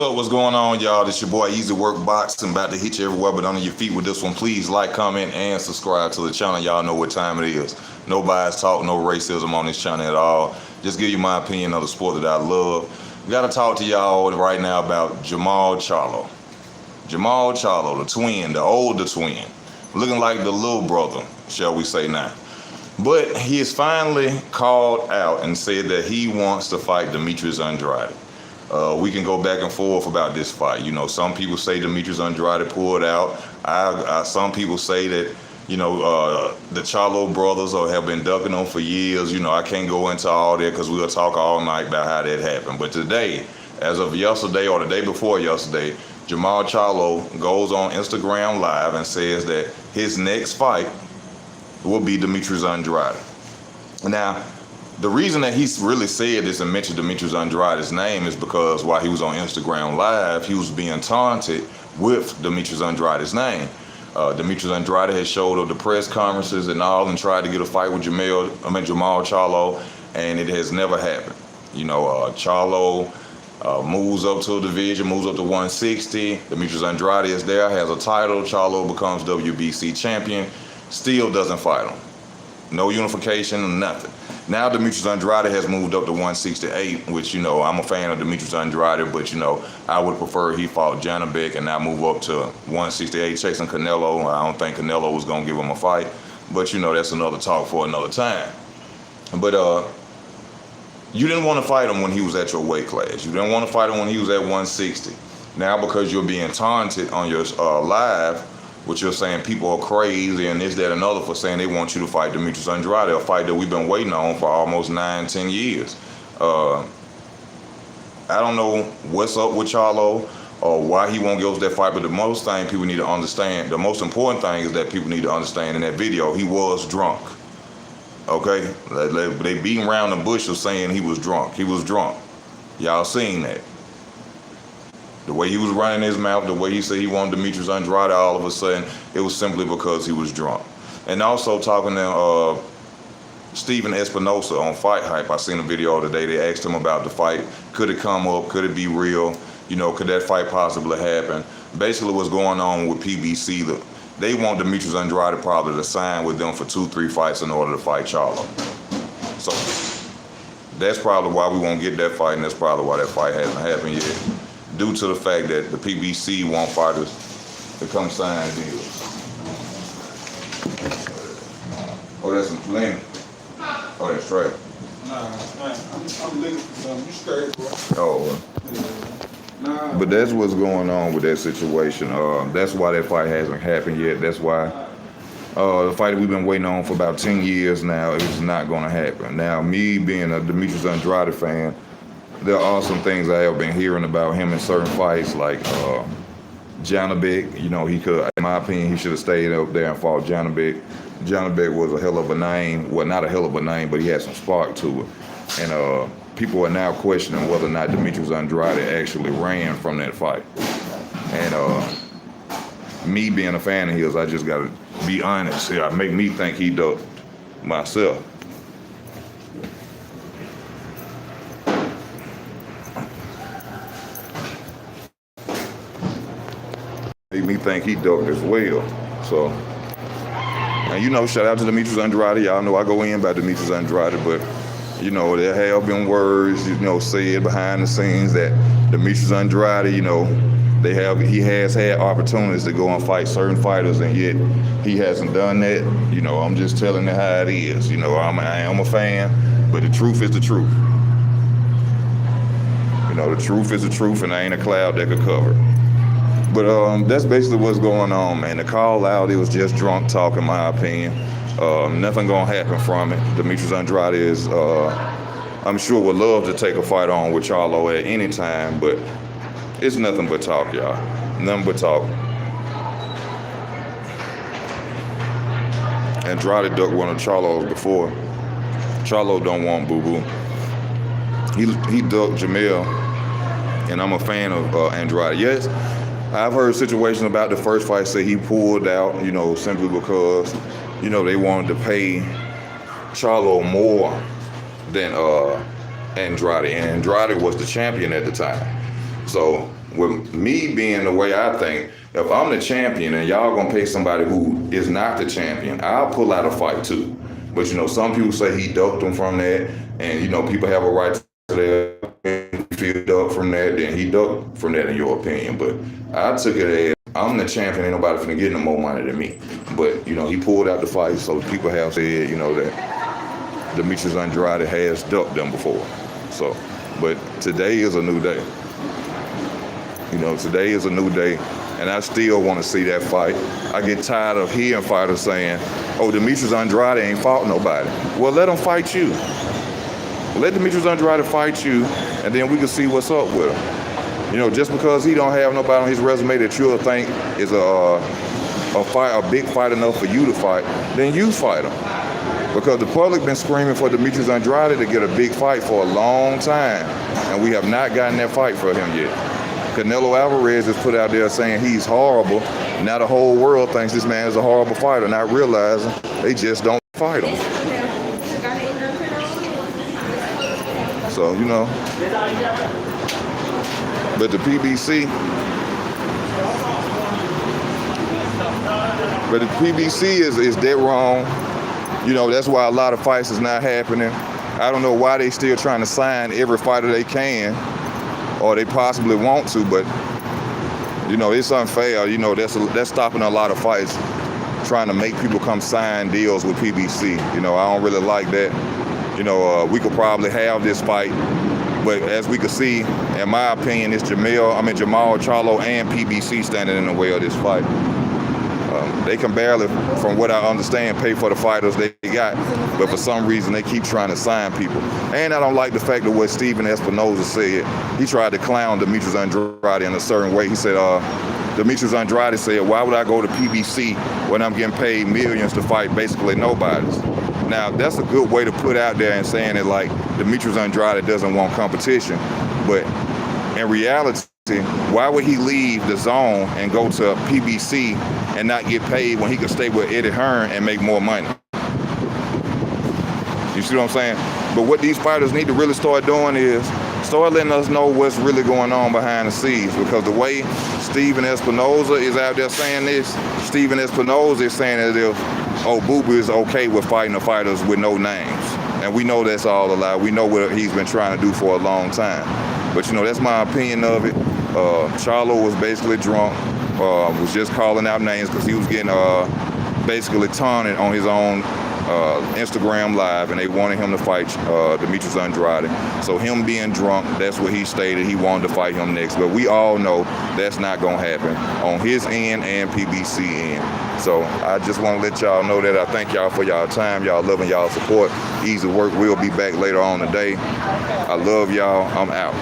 What's going on, y'all? This your boy Easy Work Boxing, about to hit you everywhere but under your feet with this one. Please like, comment, and subscribe to the channel. Y'all know what time it is. No bias talk, no racism on this channel at all. Just give you my opinion of the sport that I love. We got to talk to y'all right now about Jermall Charlo. Jermall Charlo, the twin, the older twin. Looking like the little brother, shall we say now. But he has finally called out and said that he wants to fight Demetrius Andrade. We can go back and forth about this fight. You know, some people say Demetrius Andrade pulled out. Some people say that, the Charlo brothers have been ducking him for years. You know, I can't go into all that because we'll talk all night about how that happened. But today, as of yesterday or the day before yesterday, Jermall Charlo goes on Instagram Live and says that his next fight will be Demetrius Andrade. Now, the reason that he really said this and mentioned Demetrius Andrade's name is because while he was on Instagram Live, he was being taunted with Demetrius Andrade's name. Demetrius Andrade has showed up to press conferences and all and tried to get a fight with Jermall Charlo, and it has never happened. Charlo moves up to a division, moves up to 160. Demetrius Andrade is there, has a title. Charlo becomes WBC champion, still doesn't fight him. No unification, nothing. Now Demetrius Andrade has moved up to 168, which, I'm a fan of Demetrius Andrade, but, I would prefer he fought Janabek and not move up to 168 chasing Canelo. I don't think Canelo was going to give him a fight, but, that's another talk for another time. But you didn't want to fight him when he was at your weight class. You didn't want to fight him when he was at 160. Now, because you're being taunted on your live, which you're saying people are crazy and this, that, and other for saying they want you to fight Demetrius Andrade, a fight that we've been waiting on for almost 9-10 years. I don't know what's up with Charlo or why he won't give us that fight, but the most thing people need to understand, the most important thing is that people need to understand in that video, he was drunk. Okay? They beating around the bush of saying he was drunk. He was drunk. Y'all seen that. The way he was running his mouth, the way he said he wanted Demetrius Andrade, all of a sudden, it was simply because he was drunk. And also talking to Stephen Espinosa on Fight Hype, I seen a video today. They asked him about the fight. Could it come up? Could it be real? Could that fight possibly happen? Basically, what's going on with PBC, they want Demetrius Andrade probably to sign with them for 2-3 fights in order to fight Charlo. So that's probably why we won't get that fight, and that's probably why that fight hasn't happened yet, due to the fact that the PBC want fighters to come sign deals. Oh, that's some plenty. Oh, that's right. Nah, I'm looking for something. You straight, bro. Oh, Nah, but that's what's going on with that situation. That's why that fight hasn't happened yet. That's why the fight that we've been waiting on for about 10 years now is not going to happen. Now, me being a Demetrius Andrade fan, there are some things I have been hearing about him in certain fights, like Janabek. He could, in my opinion, he should have stayed up there and fought Janabek. Janabek was a hell of a name. Well, not a hell of a name, but he had some spark to it. And people are now questioning whether or not Demetrius Andrade actually ran from that fight. And me being a fan of his, I just got to be honest. It make me think he ducked myself. Made me think he ducked as well. So, and shout out to Demetrius Andrade. Y'all know I go in by Demetrius Andrade, but there have been words, said behind the scenes that Demetrius Andrade, he has had opportunities to go and fight certain fighters, and yet he hasn't done that. I'm just telling you how it is. I am a fan, but the truth is the truth. The truth is the truth, and there ain't a cloud that could cover it. But that's basically what's going on, man. The call out, it was just drunk talk, in my opinion. Nothing gonna happen from it. Demetrius Andrade is, I'm sure, would love to take a fight on with Charlo at any time, but it's nothing but talk, y'all. Nothing but talk. Andrade ducked one of Charlo's before. Charlo don't want boo-boo. He ducked Jermall, and I'm a fan of Andrade. Yes, I've heard situations about the first fight say he pulled out, simply because, they wanted to pay Charlo more than Andrade, and Andrade was the champion at the time. So with me being the way I think, if I'm the champion and y'all gonna pay somebody who is not the champion, I'll pull out a fight too. But some people say he ducked him from that, and people have a right to their if he ducked from that, then he ducked from that in your opinion. But I took it as I'm the champion, ain't nobody finna get no more money than me. But he pulled out the fight, so people have said that Demetrius Andrade has ducked them before. So, but today is a new day. Today is a new day, and I still want to see that fight. I get tired of hearing fighters saying, "Oh, Demetrius Andrade ain't fought nobody." Well, let him fight you. Let Demetrius Andrade fight you, and then we can see what's up with him. Just because he don't have nobody on his resume that you'll think is a big fight enough for you to fight, then you fight him. Because the public been screaming for Demetrius Andrade to get a big fight for a long time, and we have not gotten that fight for him yet. Canelo Alvarez is put out there saying he's horrible. Now the whole world thinks this man is a horrible fighter, not realizing they just don't fight him. So, but the PBC is dead wrong. That's why a lot of fights is not happening. I don't know why they still trying to sign every fighter they can, or they possibly want to, but it's unfair. That's stopping a lot of fights, trying to make people come sign deals with PBC. I don't really like that. We could probably have this fight, but as we could see, in my opinion, it's Jermall Charlo and PBC standing in the way of this fight. They can barely, from what I understand, pay for the fighters they got, but for some reason they keep trying to sign people. And I don't like the fact that what Steven Espinoza said. He tried to clown Demetrius Andrade in a certain way. He said, Demetrius Andrade said, "Why would I go to PBC when I'm getting paid millions to fight basically nobody's?" Now, that's a good way to put out there and saying it like Demetrius Andrade doesn't want competition, but in reality, why would he leave the zone and go to PBC and not get paid when he could stay with Eddie Hearn and make more money? You see what I'm saying? But what these fighters need to really start doing is start letting us know what's really going on behind the scenes, because the way Steven Espinoza is out there saying this, Steven Espinoza is saying as if, Boo Boo is okay with fighting the fighters with no names. And we know that's all a lie. We know what he's been trying to do for a long time. But that's my opinion of it. Charlo was basically drunk, was just calling out names because he was getting basically taunted on his own Instagram Live, and they wanted him to fight Demetrius Andrade. So him being drunk, that's what he stated. He wanted to fight him next. But we all know that's not going to happen on his end and PBC end. So I just want to let y'all know that I thank y'all for y'all time, y'all love and y'all support. Easy Work will be back later on today. I love y'all. I'm out.